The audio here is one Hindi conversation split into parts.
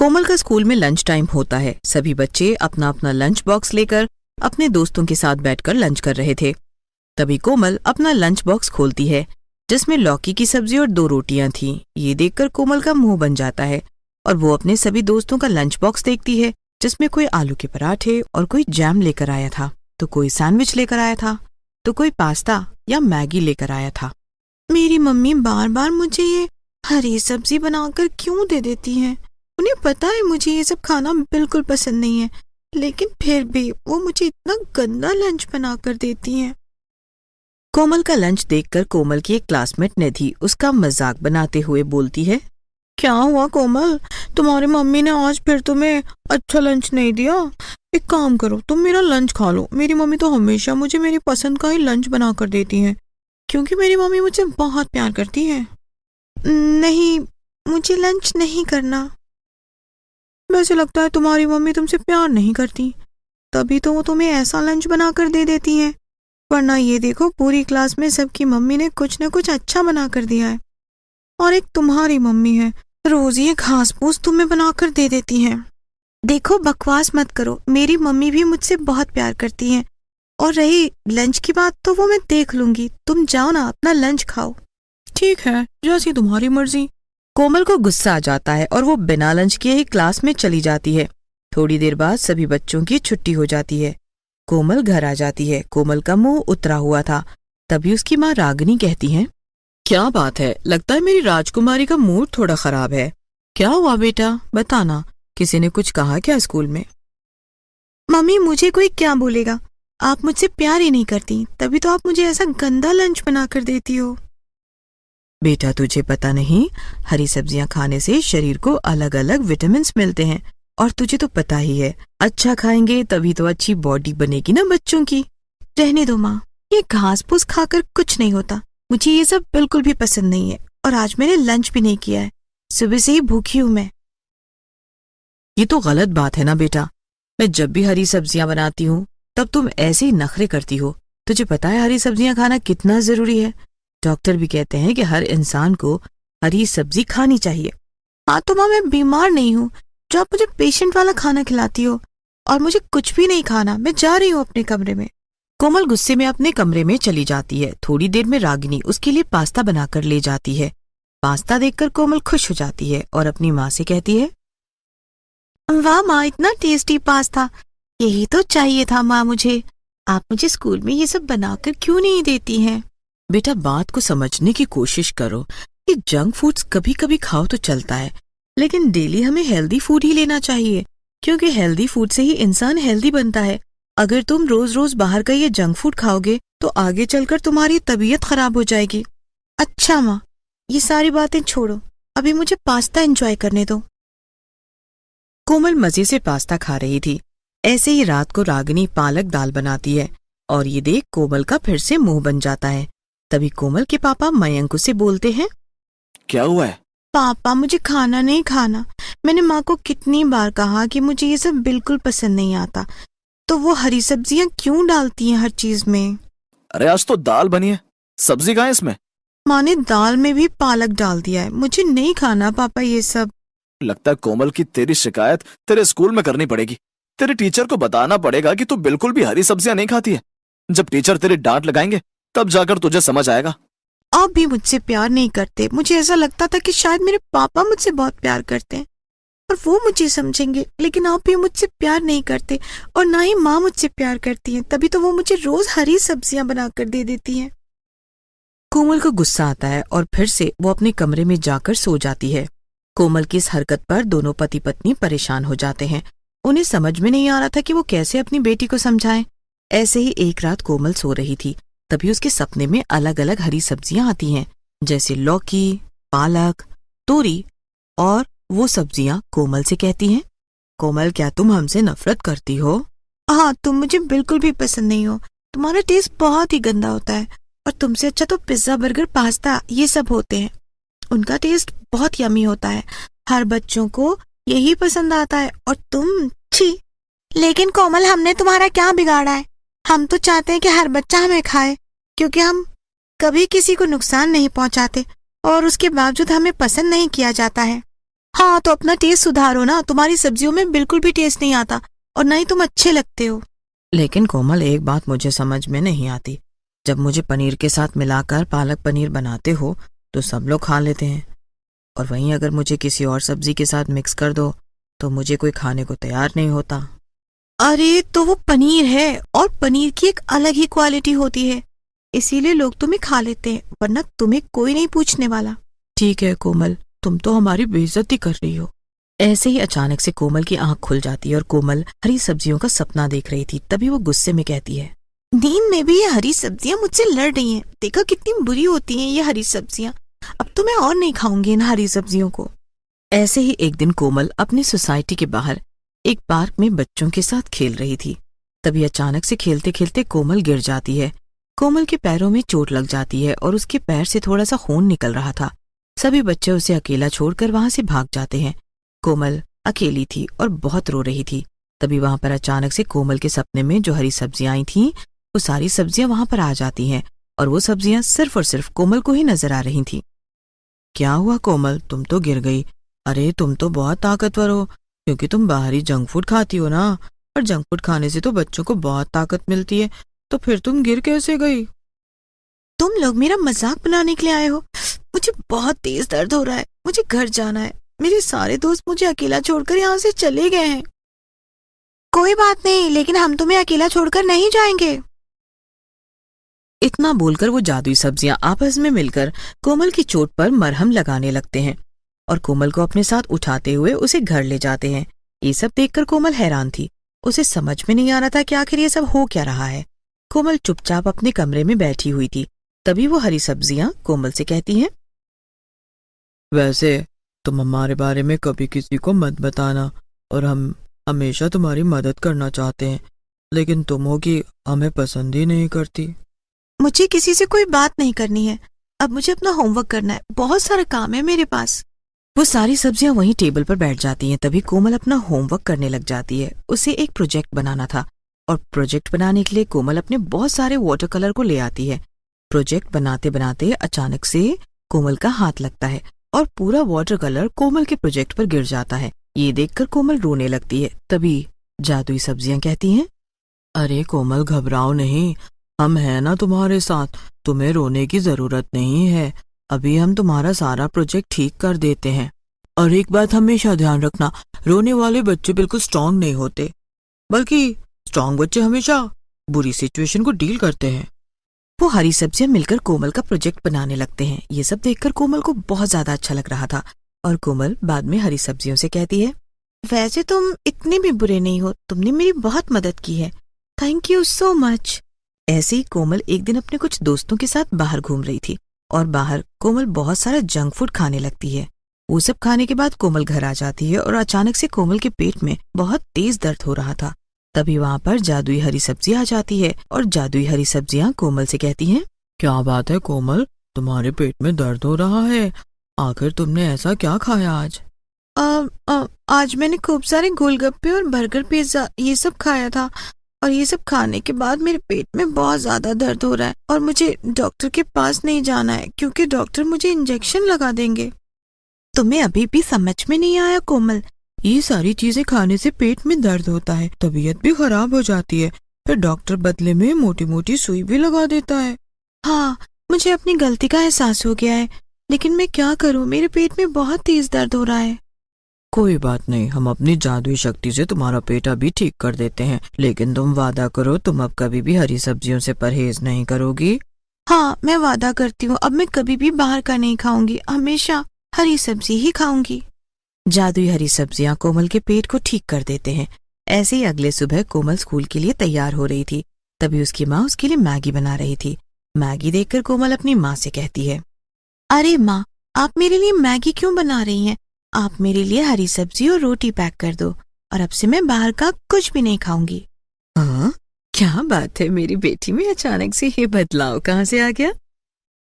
कोमल का स्कूल में लंच टाइम होता है। सभी बच्चे अपना अपना लंच बॉक्स लेकर अपने दोस्तों के साथ बैठकर लंच कर रहे थे। तभी कोमल अपना लंच बॉक्स खोलती है जिसमें लौकी की सब्जी और 2 रोटियां थीं। ये देखकर कोमल का मुंह बन जाता है और वो अपने सभी दोस्तों का लंच बॉक्स देखती है जिसमें कोई आलू के पराठे और कोई जैम लेकर आया था, तो कोई सैंडविच लेकर आया था, तो कोई पास्ता या मैगी लेकर आया था। मेरी मम्मी बार बार मुझे ये हरी सब्जी बनाकर क्यों दे देती हैं? उन्हें पता है मुझे ये सब खाना बिल्कुल पसंद नहीं है, लेकिन फिर भी वो मुझे इतना गंदा लंच बनाकर देती हैं। कोमल का लंच देखकर कोमल की एक क्लासमेट निधि उसका मजाक बनाते हुए बोलती है, क्या हुआ कोमल, तुम्हारी मम्मी ने आज फिर तुम्हें अच्छा लंच नहीं दिया? एक काम करो, तुम मेरा लंच खा लो। मेरी मम्मी तो हमेशा मुझे मेरी पसंद का ही लंच बना कर देती हैं, क्योंकि मेरी मम्मी मुझसे बहुत प्यार करती है। नहीं, मुझे लंच नहीं करना। वैसे लगता है तुम्हारी मम्मी तुमसे प्यार नहीं करती, तभी तो वो तुम्हें ऐसा लंच बना कर दे देती हैं। वरना ये देखो, पूरी क्लास में सबकी मम्मी ने कुछ न कुछ अच्छा बना कर दिया है, और एक तुम्हारी मम्मी है, रोज ये घास फूस तुम्हें बनाकर दे देती हैं। देखो, बकवास मत करो, मेरी मम्मी भी मुझसे बहुत प्यार करती हैं। और रही लंच की बात तो वो मैं देख लूंगी, तुम जाओ ना, अपना लंच खाओ। ठीक है, जैसी तुम्हारी मर्जी। कोमल को गुस्सा आ जाता है और वो बिना लंच किए ही क्लास में चली जाती है। थोड़ी देर बाद सभी बच्चों की छुट्टी हो जाती है। कोमल घर आ जाती है। कोमल का मुंह उतरा हुआ था। तभी उसकी माँ रागिनी कहती है, क्या बात है, लगता है मेरी राजकुमारी का मूड थोड़ा खराब है। क्या हुआ बेटा, बताना, किसी ने कुछ कहा क्या स्कूल में? मम्मी, मुझे कोई क्या बोलेगा, आप मुझसे प्यार ही नहीं करती, तभी तो आप मुझे ऐसा गंदा लंच बना कर देती हो। बेटा, तुझे पता नहीं, हरी सब्जियां खाने से शरीर को अलग अलग विटामिन मिलते हैं, और तुझे तो पता ही है, अच्छा खाएंगे तभी तो अच्छी बॉडी बनेगी ना बच्चों की। रहने दो माँ, ये घास फूस खाकर कुछ नहीं होता, मुझे ये सब बिल्कुल भी पसंद नहीं है, और आज मैंने लंच भी नहीं किया है, सुबह से ही भूखी हूँ मैं। ये तो गलत बात है ना बेटा, मैं जब भी हरी सब्जियां बनाती हूँ तब तुम ऐसे ही नखरे करती हो। तुझे पता है हरी सब्जियां खाना कितना जरूरी है? डॉक्टर भी कहते हैं कि हर इंसान को हरी सब्जी खानी चाहिए। हाँ तो माँ, मैं बीमार नहीं हूँ जो आप मुझे पेशेंट वाला खाना खिलाती हो, और मुझे कुछ भी नहीं खाना, मैं जा रही हूँ अपने कमरे में। कोमल गुस्से में अपने कमरे में चली जाती है। थोड़ी देर में रागिनी उसके लिए पास्ता बनाकर ले जाती है। पास्ता देखकर कोमल खुश हो जाती है और अपनी माँ से कहती है, वाह माँ, इतना टेस्टी पास्ता, यही तो चाहिए था माँ मुझे। आप मुझे स्कूल में ये सब बनाकर क्यों नहीं देती हैं? बेटा, बात को समझने की कोशिश करो कि जंक फूड्स कभी कभी खाओ तो चलता है, लेकिन डेली हमें हेल्दी फूड ही लेना चाहिए, क्योंकि हेल्दी फूड से ही इंसान हेल्दी बनता है। अगर तुम रोज रोज बाहर का ये जंक फूड खाओगे तो आगे चलकर तुम्हारी तबीयत खराब हो जाएगी। अच्छा माँ, ये सारी बातें छोड़ो, अभी मुझे पास्ता एंजॉय करने दो। कोमल मजे से पास्ता खा रही थी। ऐसे ही रात को रागिनी पालक दाल बनाती है और ये देख कोमल का फिर से मुंह बन जाता है। तभी कोमल के पापा मयंक उसे बोलते हैं, क्या हुआ है? पापा, मुझे खाना नहीं खाना। मैंने माँ को कितनी बार कहा कि मुझे ये सब बिल्कुल पसंद नहीं आता, तो वो हरी सब्जियां क्यों डालती हैं हर चीज में? अरे आज तो दाल बनी है, सब्जी कहाँ है इसमें? माँ ने दाल में भी पालक डाल दिया है, मुझे नहीं खाना पापा ये सब। लगता है कोमल की तेरी शिकायत तेरे स्कूल में करनी पड़ेगी। तेरे टीचर को बताना पड़ेगा कि तू बिल्कुल भी हरी सब्जियां नहीं खाती है। जब टीचर तेरी डांट लगाएंगे तब जाकर तुझे समझ आएगा। आप भी मुझसे प्यार नहीं करते। मुझे ऐसा लगता था कि शायद मेरे पापा मुझसे बहुत प्यार करते हैं और वो मुझे समझेंगे, लेकिन आप भी मुझसे प्यार नहीं करते और ना ही माँ मुझसे प्यार करती है, तभी तो वो मुझे रोज हरी सब्जियां बनाकर दे देती हैं। कोमल को गुस्सा आता है और फिर से वो अपने कमरे में जाकर सो जाती है। कोमल की इस हरकत पर दोनों पति पत्नी परेशान हो जाते हैं। उन्हें समझ में नहीं आ रहा था कि वो कैसे अपनी बेटी को समझाएं। ऐसे ही एक रात कोमल सो रही थी, तभी उसके सपने में अलग अलग हरी सब्जियां आती हैं, जैसे लौकी, पालक, तोरी, और वो सब्जियां कोमल से कहती हैं, कोमल, क्या तुम हमसे नफरत करती हो? हाँ, तुम मुझे बिल्कुल भी पसंद नहीं हो, तुम्हारा टेस्ट बहुत ही गंदा होता है, और तुमसे अच्छा तो पिज्जा, बर्गर, पास्ता ये सब होते हैं। उनका टेस्ट बहुत यमी होता है, हर बच्चों को यही पसंद आता है, और तुम छी। लेकिन कोमल, हमने तुम्हारा क्या बिगाड़ा है? हम तो चाहते हैं कि हर बच्चा हमें खाए, क्योंकि हम कभी किसी को नुकसान नहीं पहुंचाते, और उसके बावजूद हमें पसंद नहीं किया जाता है। हाँ तो अपना टेस्ट सुधारो ना, तुम्हारी सब्जियों में बिल्कुल भी टेस्ट नहीं आता और ना ही तुम अच्छे लगते हो। लेकिन कोमल, एक बात मुझे समझ में नहीं आती। जब मुझे पनीर के साथ मिलाकर पालक पनीर बनाते हो तो सब लोग खा लेते हैं, और वहीं अगर मुझे किसी और सब्जी के साथ मिक्स कर दो तो मुझे कोई खाने को तैयार नहीं होता। अरे तो वो पनीर है और पनीर की एक अलग ही क्वालिटी होती है, इसीलिए लोग तुम्हें खा लेते हैं, वरना तुम्हें कोई नहीं पूछने वाला। ठीक है कोमल, तुम तो हमारी बेइज्जती कर रही हो। ऐसे ही अचानक से कोमल की आंख खुल जाती है और कोमल हरी सब्जियों का सपना देख रही थी। तभी वो गुस्से में कहती है, नींद में भी ये हरी सब्जियां मुझसे लड़ रही हैं, देखा कितनी बुरी होती हैं ये हरी सब्जियां, अब तो मैं और नहीं खाऊंगी इन हरी सब्जियों को। ऐसे ही एक दिन कोमल अपनी सोसाइटी के बाहर एक पार्क में बच्चों के साथ खेल रही थी। तभी अचानक से खेलते खेलते कोमल गिर जाती है। कोमल के पैरों में चोट लग जाती है और उसके पैर से थोड़ा सा खून निकल रहा था। सभी बच्चे उसे अकेला छोड़कर वहां से भाग जाते हैं। कोमल अकेली थी और बहुत रो रही थी। तभी वहां पर अचानक से कोमल के सपने में जो हरी सब्जियां आई थीं, वो सारी सब्जियां वहां पर आ जाती हैं और वो सब्जियां सिर्फ और सिर्फ कोमल को ही नजर आ रही थीं। क्या हुआ कोमल, तुम तो गिर गई। अरे तुम तो बहुत ताकतवर हो, क्योंकि तुम बाहरी जंक फूड खाती हो ना, और जंक फूड खाने से तो बच्चों को बहुत ताकत मिलती है, तो फिर तुम गिर कैसे गई? तुम लोग मेरा मजाक बनाने के लिए आए हो। मुझे बहुत तेज दर्द हो रहा है, मुझे घर जाना है। मेरे सारे दोस्त मुझे अकेला छोड़कर यहाँ से चले गए हैं। कोई बात नहीं, लेकिन हम तुम्हें अकेला छोड़कर नहीं जाएंगे। इतना बोलकर वो जादुई सब्जियां आपस में मिलकर कोमल की चोट पर मरहम लगाने लगते हैं और कोमल को अपने साथ उठाते हुए उसे घर ले जाते हैं। ये सब देखकर कोमल हैरान थी। उसे समझ में नहीं आ रहा था कि आखिर ये सब हो क्या रहा है। कोमल चुपचाप अपने कमरे में बैठी हुई थी। तभी वो हरी सब्जियां कोमल से कहती हैं, वैसे तुम हमारे बारे में कभी किसी को मत बताना, और हम हमेशा तुम्हारी मदद करना चाहते हैं, लेकिन तुम हो कि हमें पसंद ही नहीं करती। मुझे किसी से कोई बात नहीं करनी है, अब मुझे अपना होमवर्क करना है, बहुत सारा काम है मेरे पास। वो सारी सब्जियां वहीं टेबल पर बैठ जाती हैं। तभी कोमल अपना होमवर्क करने लग जाती है। उसे एक प्रोजेक्ट बनाना था और प्रोजेक्ट बनाने के लिए कोमल अपने बहुत सारे वाटर कलर को ले आती है। प्रोजेक्ट बनाते बनाते अचानक से कोमल का हाथ लगता है और पूरा वाटर कलर कोमल के प्रोजेक्ट पर गिर जाता है। ये देखकर कोमल रोने लगती है। तभी जादुई सब्जियां कहती हैं, अरे कोमल घबराओ नहीं, हम हैं ना तुम्हारे साथ, तुम्हें रोने की जरूरत नहीं है, अभी हम तुम्हारा सारा प्रोजेक्ट ठीक कर देते हैं। और एक बात हमेशा ध्यान रखना, रोने वाले बच्चे बिल्कुल स्ट्रांग नहीं होते, बल्कि स्ट्रांग बच्चे हमेशा बुरी सिचुएशन को डील करते हैं। वो हरी सब्जियां मिलकर कोमल का प्रोजेक्ट बनाने लगते हैं। ये सब देखकर कोमल को बहुत ज्यादा अच्छा लग रहा था और कोमल बाद में हरी सब्जियों से कहती है, वैसे तुम इतने भी बुरे नहीं हो, तुमने मेरी बहुत मदद की है, थैंक यू सो मच। ऐसे ही कोमल एक दिन अपने कुछ दोस्तों के साथ बाहर घूम रही थी और बाहर कोमल बहुत सारा जंक फूड खाने लगती है। वो सब खाने के बाद कोमल घर आ जाती है और अचानक से कोमल के पेट में बहुत तेज दर्द हो रहा था। तभी वहाँ पर जादुई हरी सब्जी आ जाती है और जादुई हरी सब्जियां कोमल से कहती हैं, क्या बात है कोमल, तुम्हारे पेट में दर्द हो रहा है, आखिर तुमने ऐसा क्या खाया आज? आज मैंने खूब सारे गोलगप्पे और बर्गर, पिज्जा ये सब खाया था, और ये सब खाने के बाद मेरे पेट में बहुत ज्यादा दर्द हो रहा है और मुझे डॉक्टर के पास नहीं जाना है, क्योंकि डॉक्टर मुझे इंजेक्शन लगा देंगे। तुम्हें अभी भी समझ में नहीं आया कोमल? ये सारी चीजें खाने से पेट में दर्द होता है, तबीयत भी खराब हो जाती है, फिर डॉक्टर बदले में मोटी मोटी सुई भी लगा देता है। हाँ, मुझे अपनी गलती का एहसास हो गया है, लेकिन मैं क्या करूँ, मेरे पेट में बहुत तेज दर्द हो रहा है। कोई बात नहीं, हम अपनी जादुई शक्ति से तुम्हारा पेट अभी ठीक कर देते हैं, लेकिन तुम वादा करो तुम अब कभी भी हरी सब्जियों से परहेज नहीं करोगी। हाँ, मैं वादा करती हूँ, अब मैं कभी भी बाहर का नहीं खाऊंगी, हमेशा हरी सब्जी ही खाऊंगी। जादुई हरी सब्जियां कोमल के पेट को ठीक कर देते हैं। ऐसे ही अगले सुबह कोमल स्कूल के लिए तैयार हो रही थी। तभी उसकी माँ उसके लिए मैगी बना रही थी। मैगी देखकर कोमल अपनी माँ से कहती है, अरे माँ, आप मेरे लिए मैगी क्यों बना रही हैं? आप मेरे लिए हरी सब्जी और रोटी पैक कर दो, और अब से मैं बाहर का कुछ भी नहीं खाऊंगी। हाँ, क्या बात है मेरी बेटी में अचानक से ये बदलाव कहाँ से आ गया?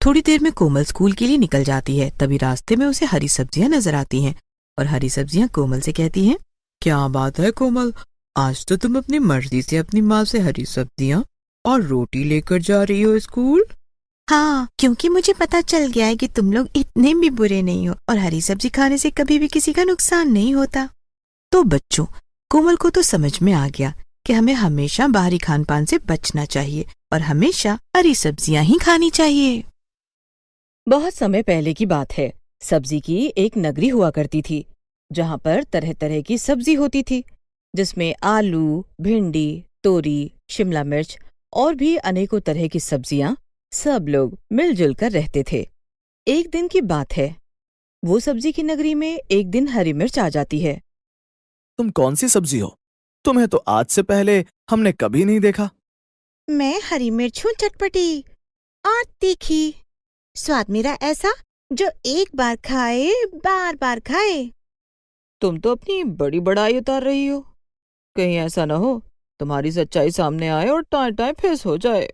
थोड़ी देर में कोमल स्कूल के लिए निकल जाती है। तभी रास्ते में उसे हरी सब्जियां नजर आती हैं और हरी सब्जियां कोमल से कहती हैं, क्या बात है कोमल, आज तो तुम अपनी मर्जी से अपनी माँ से हरी सब्जियां और रोटी लेकर जा रही हो स्कूल? हाँ, क्योंकि मुझे पता चल गया है कि तुम लोग इतने भी बुरे नहीं हो और हरी सब्जी खाने से कभी भी किसी का नुकसान नहीं होता। तो बच्चों, कोमल को तो समझ में आ गया कि हमें हमेशा बाहरी खान पान से बचना चाहिए और हमेशा हरी सब्जियां ही खानी चाहिए। बहुत समय पहले की बात है। सब्जी की एक नगरी हुआ करती थी, जहाँ पर तरह तरह की सब्जी होती थी, जिसमें आलू, भिंडी, तोरी, शिमला मिर्च और भी अनेकों तरह की सब्जियां सब लोग मिलजुल कर रहते थे। एक दिन की बात है, वो सब्जी की नगरी में एक दिन हरी मिर्च आ जाती है। तुम कौन सी सब्जी हो? तुम्हें तो आज से पहले हमने कभी नहीं देखा। मैं हरी मिर्च हूँ, चटपटी और तीखी। स्वाद मेरा ऐसा जो एक बार खाए बार बार खाए। तुम तो अपनी बड़ी बड़ाई उतार रही हो। कहीं ऐसा न हो तुम्हारी सच्चाई सामने आए और टाए टाए फेस हो जाए।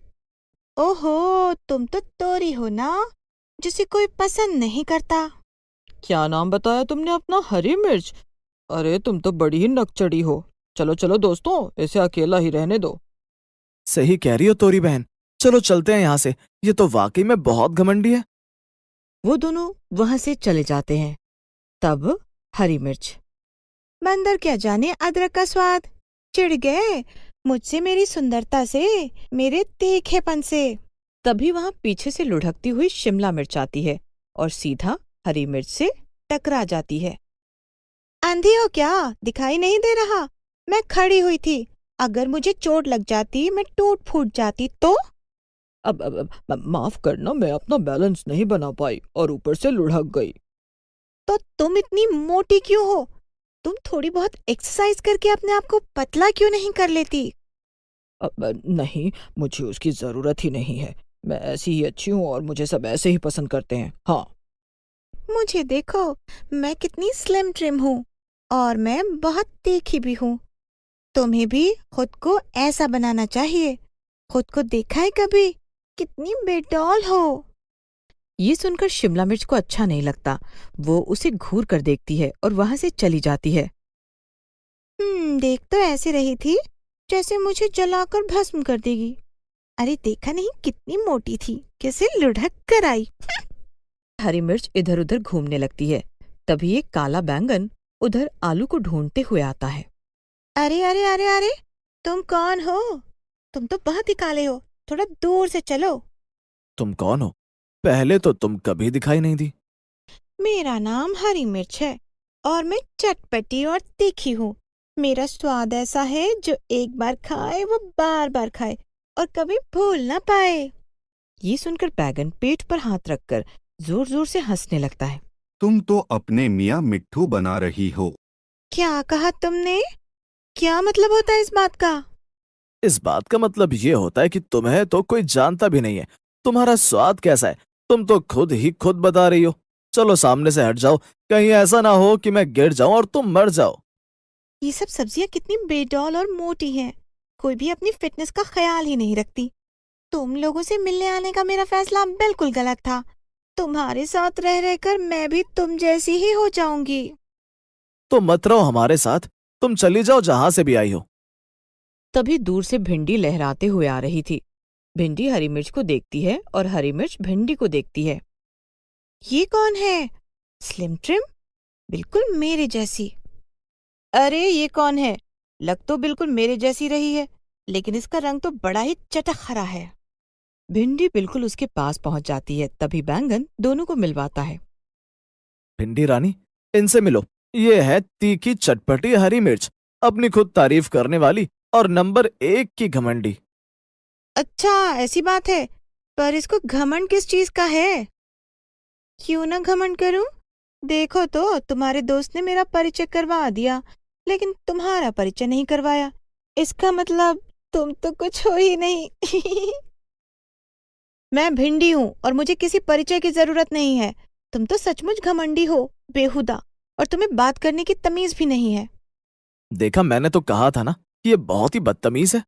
ओहो, तुम तो तोरी हो ना, जिसे कोई पसंद नहीं करता। क्या नाम बताया तुमने अपना? हरी मिर्च? अरे तुम तो बड़ी ही नकचड़ी हो। चलो चलो दोस्तों, इसे अकेला ही रहने दो। सही कह रही हो तोरी बहन, चलो चलते हैं यहाँ से। ये तो वाकई में बहुत घमंडी है। वो दोनों वहां से चले जाते हैं। तब हरी मिर्च, बंदर क्या जाने अदरक का स्वाद, चिढ़ गए मुझसे, मेरी सुंदरता से, मेरे तीखेपन से। तभी वहां पीछे से लुढ़कती हुई शिमला मिर्च आती है और सीधा हरी मिर्च से टकरा जाती है। अंधी हो क्या? दिखाई नहीं दे रहा? मैं खड़ी हुई थी। अगर मुझे चोट लग जाती, मैं टूट फूट जाती तो? अब माफ करना, मैं अपना बैलेंस नहीं बना पाई और ऊपर से लुढ़क गई। तो तुम इतनी मोटी क्यों हो? तुम थोड़ी बहुत एक्सरसाइज करके अपने आप को पतला क्यों नहीं कर लेती? नहीं, मुझे उसकी जरूरत ही नहीं है। मैं ऐसी ही अच्छी हूँ और मुझे सब ऐसे ही पसंद करते हैं। हाँ, मुझे देखो, मैं कितनी स्लिम ट्रिम हूँ और मैं बहुत तीखी भी हूँ। तुम्हें भी खुद को ऐसा बनाना चाहिए। खुद को देखा है कभी? कितनी बेडौल हो। ये सुनकर शिमला मिर्च को अच्छा नहीं लगता। वो उसे घूर कर देखती है और वहां से चली जाती है। देख तो ऐसे रही थी जैसे मुझे जलाकर भस्म कर देगी। अरे देखा नहीं कितनी मोटी थी, कैसे लुढ़क कर आई। हरी मिर्च इधर उधर घूमने लगती है। तभी एक काला बैंगन उधर आलू को ढूंढते हुए आता है। अरे अरे अरे अरे, तुम कौन हो? तुम तो बहुत ही काले हो, थोड़ा दूर से चलो। तुम कौन हो? पहले तो तुम कभी दिखाई नहीं दी। मेरा नाम हरी मिर्च है और मैं चटपटी और तीखी हूँ। मेरा स्वाद ऐसा है जो एक बार खाए वो बार बार खाए और कभी भूल ना पाए। ये सुनकर बैगन पेट पर हाथ रखकर जोर जोर से हंसने लगता है। तुम तो अपने मियाँ मिट्ठू बना रही हो। क्या कहा तुमने? क्या मतलब होता है इस बात का? इस बात का मतलब ये होता है कि तुम्हें तो कोई जानता भी नहीं है। तुम्हारा स्वाद कैसा है तुम तो खुद ही खुद बता रही हो। चलो सामने से हट जाओ, कहीं ऐसा ना हो कि मैं गिर जाऊं और तुम मर जाओ। ये सब सब्जियां कितनी बेडौल और मोटी हैं। कोई भी अपनी फिटनेस का ख्याल ही नहीं रखती। तुम लोगों से मिलने आने का मेरा फैसला बिल्कुल गलत था। तुम्हारे साथ रह रहकर मैं भी तुम जैसी ही हो जाऊंगी। तो मत रहो हमारे साथ, तुम चली जाओ जहां से भी आई हो। तभी दूर से भिंडी लहराते हुए आ रही थी। भिंडी हरी मिर्च को देखती है और हरी मिर्च भिंडी को देखती है। ये कौन है? स्लिम ट्रिम, बिल्कुल मेरे जैसी। अरे ये कौन है? लग तो बिल्कुल मेरे जैसी रही है, लेकिन इसका रंग तो बड़ा ही चटखरा है। भिंडी बिल्कुल उसके पास पहुंच जाती है। तभी बैंगन दोनों को मिलवाता है। भिंडी रानी, इनसे मिलो। ये है तीखी चटपटी हरी मिर्च, अपनी खुद तारीफ करने वाली और नंबर 1 की घमंडी। अच्छा ऐसी बात है, पर इसको घमंड किस चीज का है? क्यों ना घमंड करूं? देखो तो तुम्हारे दोस्त ने मेरा परिचय करवा दिया, लेकिन तुम्हारा परिचय नहीं करवाया। इसका मतलब तुम तो कुछ हो ही नहीं। मैं भिंडी हूँ और मुझे किसी परिचय की जरूरत नहीं है। तुम तो सचमुच घमंडी हो, बेहुदा, और तुम्हें बात करने की तमीज भी नहीं है। देखा, मैंने तो कहा था ना कि ये बहुत ही बदतमीज है।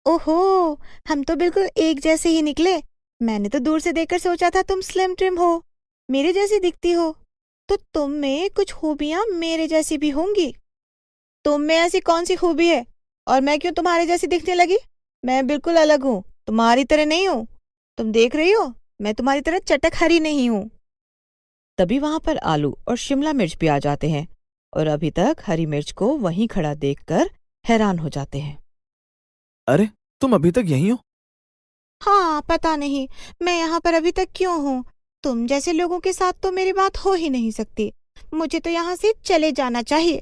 ओहो, हम तो बिल्कुल एक जैसे ही निकले। मैंने तो दूर से देखकर सोचा था तुम स्लिम ट्रिम हो, मेरे जैसी दिखती हो, तो तुम में कुछ खूबियां मेरे जैसी भी होंगी। तुम में ऐसी कौन सी खूबी है और मैं क्यों तुम्हारे जैसी दिखने लगी? मैं बिल्कुल अलग हूँ, तुम्हारी तरह नहीं हूँ। तुम देख रही हो, मैं तुम्हारी तरह चटक हरी नहीं हूँ। तभी वहां पर आलू और शिमला मिर्च भी आ जाते हैं और अभी तक हरी मिर्च को वहीं खड़ा देखकर हैरान हो जाते हैं। अरे तुम अभी तक यहीं हो? हाँ, पता नहीं मैं यहाँ पर अभी तक क्यों हूँ। तुम जैसे लोगों के साथ तो मेरी बात हो ही नहीं सकती। मुझे तो यहाँ से चले जाना चाहिए।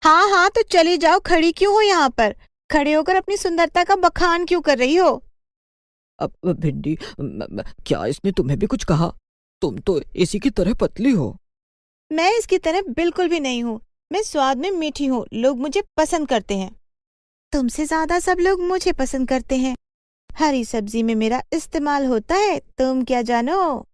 हाँ हाँ, तो चले जाओ, खड़ी क्यों हो यहाँ पर? खड़े होकर अपनी सुंदरता का बखान क्यों कर रही हो? अब भिंडी, क्या इसने तुम्हें भी कुछ कहा? तुम तो इसी की तरह पतली हो। मैं इसकी तरह बिल्कुल भी नहीं हूँ। मैं स्वाद में मीठी हूँ, लोग मुझे पसंद करते हैं। तुमसे ज्यादा सब लोग मुझे पसंद करते हैं। हरी सब्जी में मेरा इस्तेमाल होता है, तुम क्या जानो?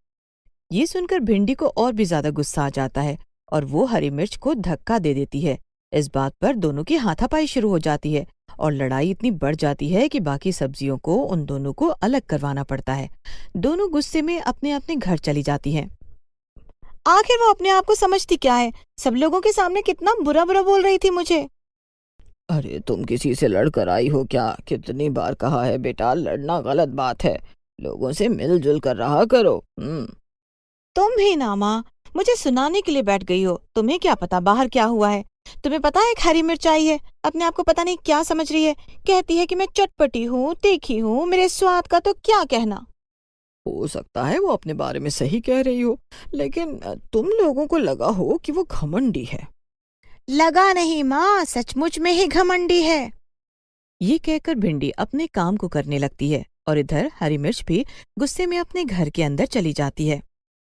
ये सुनकर भिंडी को और भी ज्यादा गुस्सा आ जाता है और वो हरी मिर्च को धक्का दे देती है। इस बात पर दोनों की हाथापाई शुरू हो जाती है और लड़ाई इतनी बढ़ जाती है कि बाकी सब्जियों को उन दोनों को अलग करवाना पड़ता है। दोनों गुस्से में अपने अपने घर चली जाती हैं। आखिर वो अपने आप को समझती क्या है? सब लोगों के सामने कितना बुरा बुरा बोल रही थी मुझे। अरे तुम किसी से लड़कर आई हो क्या? कितनी बार कहा है बेटा, लड़ना गलत बात है। लोगों से मिलजुल कर रहा करो। तुम भी ना माँ, मुझे सुनाने के लिए बैठ गई हो। तुम्हें क्या पता बाहर क्या हुआ है? तुम्हें पता है एक हरी मिर्च आई है, अपने आप को पता नहीं क्या समझ रही है। कहती है कि मैं चटपटी हूँ, तीखी हूँ, मेरे स्वाद का तो क्या कहना। हो सकता है वो अपने बारे में सही कह रही हो, लेकिन तुम लोगों को लगा हो कि वो घमंडी है। लगा नहीं माँ, सचमुच में ही घमंडी है। ये कहकर भिंडी अपने काम को करने लगती है और इधर हरी मिर्च भी गुस्से में अपने घर के अंदर चली जाती है।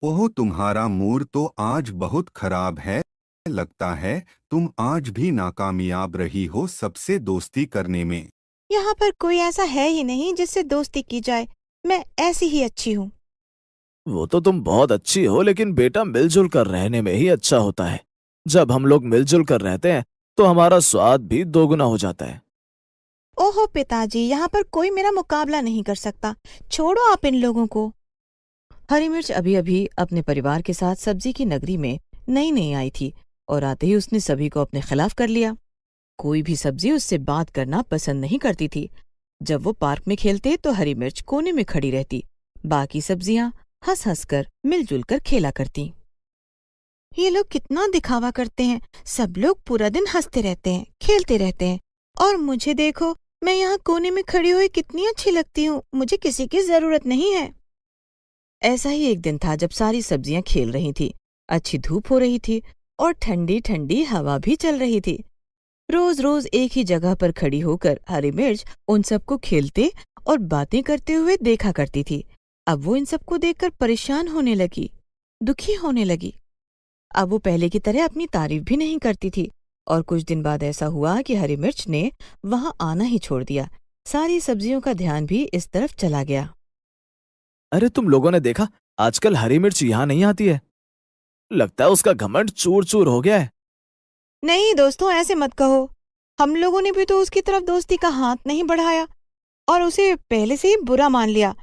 ओह, तुम्हारा मूड तो आज बहुत खराब है। लगता है तुम आज भी नाकामयाब रही हो सबसे दोस्ती करने में। यहाँ पर कोई ऐसा है ही नहीं जिससे दोस्ती की जाए। मैं ऐसी ही अच्छी हूँ। वो तो तुम बहुत अच्छी हो, लेकिन बेटा मिलजुल कर रहने में ही अच्छा होता है। जब हम लोग मिलजुल कर रहते हैं तो हमारा स्वाद भी दोगुना हो जाता है। ओहो पिताजी, यहाँ पर कोई मेरा मुकाबला नहीं कर सकता। छोड़ो आप इन लोगों को। हरी मिर्च अभी अभी अपने परिवार के साथ सब्जी की नगरी में नई नई आई थी और आते ही उसने सभी को अपने खिलाफ कर लिया। कोई भी सब्जी उससे बात करना पसंद नहीं करती थी। जब वो पार्क में खेलते तो हरी मिर्च कोने में खड़ी रहती, बाकी सब्जियां हंस हंस कर मिलजुल कर खेला करती। ये लोग कितना दिखावा करते हैं। सब लोग पूरा दिन हंसते रहते हैं, खेलते रहते हैं, और मुझे देखो, मैं यहाँ कोने में खड़ी हुई कितनी अच्छी लगती हूँ। मुझे किसी की जरूरत नहीं है। ऐसा ही एक दिन था जब सारी सब्जियां खेल रही थी। अच्छी धूप हो रही थी और ठंडी ठंडी हवा भी चल रही थी। रोज रोज एक ही जगह पर खड़ी होकर हरी मिर्च उन सबको खेलते और बातें करते हुए देखा करती थी। अब वो इन सबको देखकर परेशान होने लगी, दुखी होने लगी। अब वो पहले की तरह अपनी तारीफ भी नहीं करती थी और कुछ दिन बाद ऐसा हुआ कि हरी मिर्च ने वहां आना ही छोड़ दिया। सारी सब्जियों का ध्यान भी इस तरफ चला गया। अरे तुम लोगों ने देखा, आजकल हरी मिर्च यहाँ नहीं आती है। लगता है उसका घमंड चूर चूर हो गया है। नहीं दोस्तों, ऐसे मत कहो। हम लोगों ने भी तो उसकी तरफ दोस्ती का हाथ नहीं बढ़ाया और उसे पहले से ही बुरा मान लिया।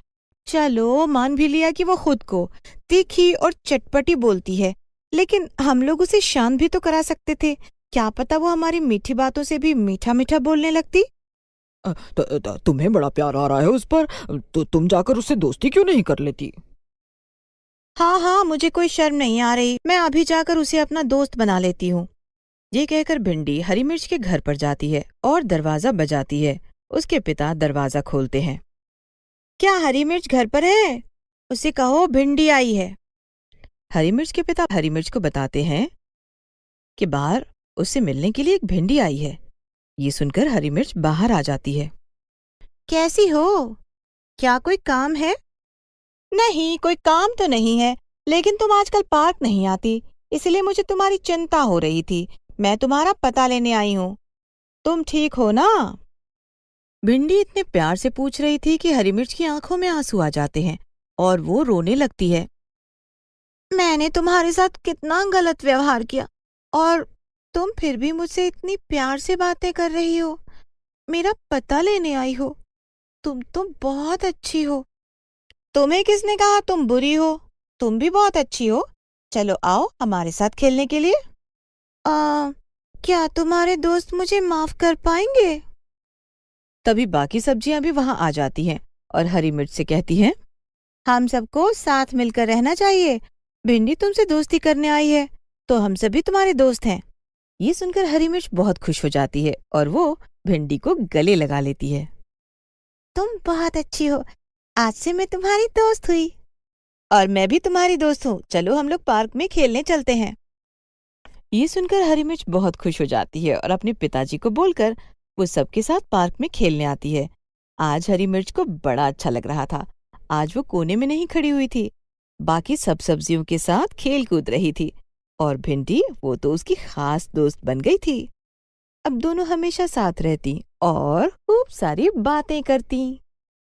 चलो, मान भी लिया कि वो खुद को तीखी और चटपटी बोलती है, लेकिन हम लोग उसे शांत भी तो करा सकते थे। क्या पता वो हमारी मीठी बातों से भी मीठा मीठा बोलने लगती। तुम्हें बड़ा प्यार आ रहा है उस पर, तो तुम जाकर उससे दोस्ती क्यों नहीं कर लेती? हाँ हाँ, मुझे कोई शर्म नहीं आ रही। मैं अभी जाकर उसे अपना दोस्त बना लेती हूँ। ये कहकर भिंडी हरी मिर्च के घर पर जाती है और दरवाजा बजाती है। उसके पिता दरवाजा खोलते हैं। क्या हरी मिर्च घर पर है? उसे कहो भिंडी आई है। हरी मिर्च के पिता हरी मिर्च को बताते हैं कि बाहर उससे मिलने के लिए एक भिंडी आई है। ये सुनकर हरी मिर्च बाहर आ जाती है। कैसी हो? क्या कोई काम है? नहीं, कोई काम तो नहीं है, लेकिन तुम आजकल पार्क नहीं आती, इसलिए मुझे तुम्हारी चिंता हो रही थी। मैं तुम्हारा पता लेने आई हूँ। तुम ठीक हो ना? भिंडी इतने प्यार से पूछ रही थी कि हरी मिर्च की आंखों में आंसू आ जाते हैं और वो रोने लगती है। मैंने तुम्हारे साथ कितना गलत व्यवहार किया और तुम फिर भी मुझसे इतनी प्यार से बातें कर रही हो। मेरा पता लेने आई हो। तुम तो बहुत अच्छी हो। तुम्हें किसने कहा तुम बुरी हो? तुम भी बहुत अच्छी हो। चलो आओ हमारे साथ खेलने के लिए। क्या तुम्हारे दोस्त मुझे माफ कर पाएंगे? तभी बाकी सब्जियां भी वहां आ जाती हैं और हरी मिर्च से कहती हैं, हम सबको साथ मिलकर रहना चाहिए। भिंडी तुमसे दोस्ती करने आई है, तो हम सभी तुम्हारे दोस्त हैं। ये सुनकर हरी मिर्च बहुत खुश हो जाती है और वो भिंडी को गले लगा लेती है। तुम बहुत अच्छी हो, आज से मैं तुम्हारी दोस्त हुई। और मैं भी तुम्हारी दोस्त हूँ, चलो हम लोग पार्क में खेलने चलते हैं। ये सुनकर हरी मिर्च बहुत खुश हो जाती है और अपने पिताजी को बोलकर वो सबके साथ पार्क में खेलने आती है। आज हरी मिर्च को बड़ा अच्छा लग रहा था। आज वो कोने में नहीं खड़ी हुई थी, बाकी सब सब्जियों के साथ खेल कूद रही थी। और भिंडी, वो तो उसकी खास दोस्त बन गई थी। अब दोनों हमेशा साथ रहती और खूब सारी बातें करती।